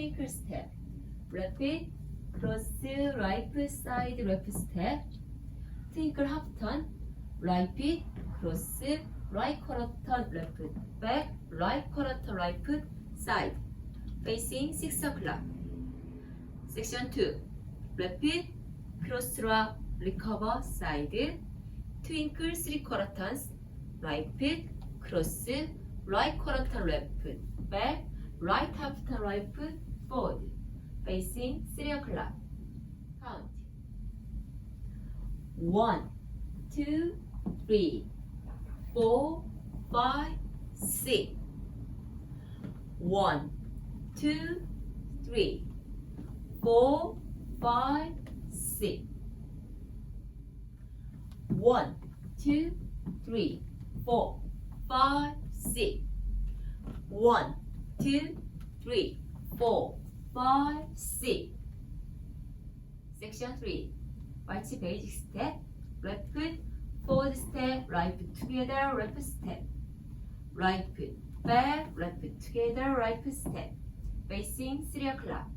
twinkle step, rapid cross right side left step, twinkle half turn, rapid cross right quarter turn left back, right quarter turn right side, facing 6 o'clock. Section 2, rapid cross rock recover side, twinkle 3 quarter turns, rapid cross right quarter turn left back, right half turn right forward, facing 3 o'clock. Count. 1, 2, 3, 4, 5, 6. 1, 2, 3, 4, 5, 6. 1, 2, 3, 4, 5, 6. 1, 2, 3, 4, 5, 6. Section 3. Watch basic step. Left foot, forward step, right foot together, left step. Right foot back, left foot together, right foot step. Facing 3 o'clock.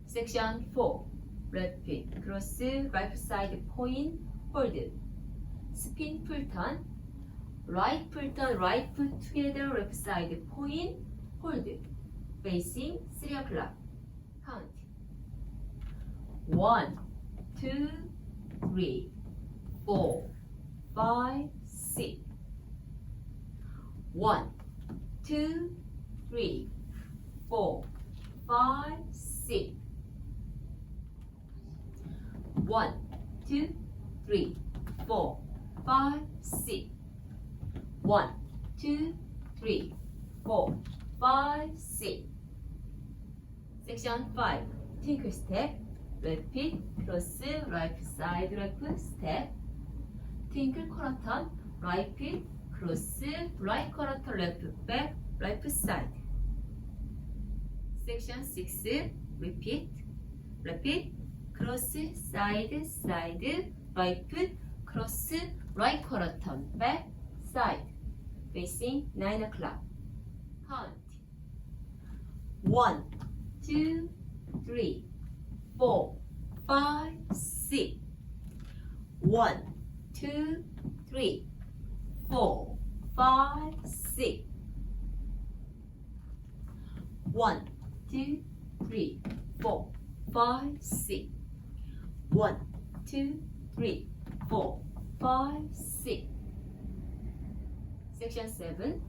Section 4. Left foot cross, right side point, hold. Spin full turn. Right full turn, right foot together, left side point, hold. Facing 3 o'clock. Count. 1, 2, 3, 4, 5, 6. 1, 2, 3, 4, 5, 6. 1, 2, 3, 4, 5, 6. 1, 2, 3, 4, 5, 6. Section 5. Twinkle step. Rapid cross right side left step. Twinkle quarter turn. Rapid cross right quarter turn left back left side. Section 6. Repeat. Rapid cross side side right cross right quarter turn back side. Facing 9 o'clock. Count. 1, 2, 3, 4, 5, 6. 1, 2, 3, 4, 5, 6. 1, 2, 3, 4, 5, 6. 1, 2, 3, 4, 5, 6. Section 7.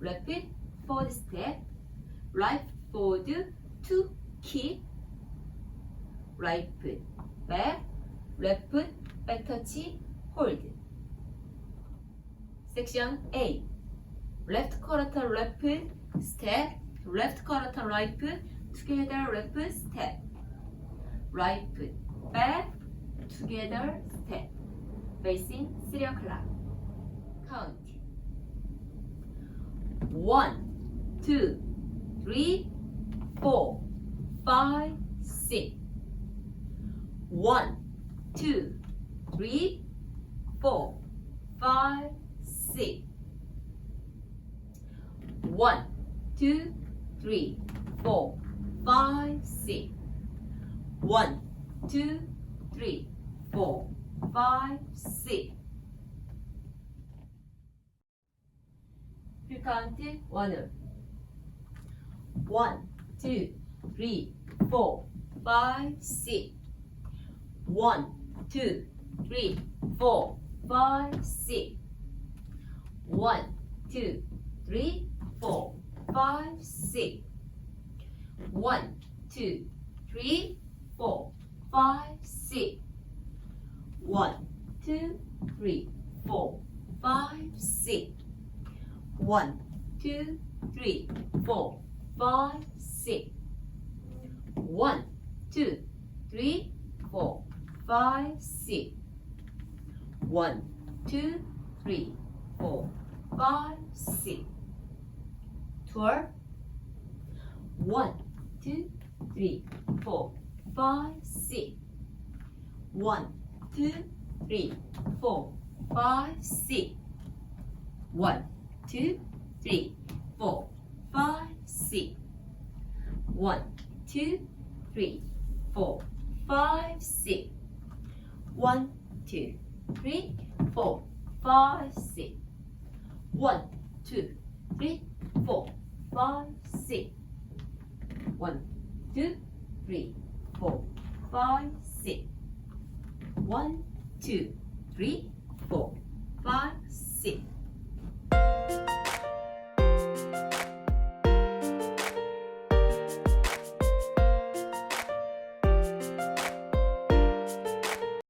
Rapid forward step. Right forward to kick. Right foot back. Left foot back touch. Hold. Section 8. Left quarter left step. Left quarter right foot together left step. Right foot back together step. Facing 3 o'clock. Count. 1, 2, 3, 4, 5, 6. 1, 2, 3, 4, 5, 6. 1, 2, 3, 4, 5, 6. 1, 2, 3, 4, 5, 6. Count 1. 1, 2, 3, 4, 5, 6. 1, 2, 3, 4, 5, 6. 1, 2, 3, 4, 5, 6. 1, 2, 3, 4, 5, 6. 1, 2, 3, 4, 5, 6. 1, 2, 3, 4, 5, 6. 1, 2, 3, 4, 5, 6. 1, 2, 3, 4, 5, 6. 12. 1, 2, 3, 4, 5, 6. 1, 2, 3, 4, 5, 6. 1, 2, 3, 4, 5, 6. 1, 2, 3, 4, 5, 6. 1, 2, 3, 4, 5, 6. 1, 2, 3, 4, 5, 6. 1, 2, 3, 4, 5, 6. 1, 2, 3, 4, 5,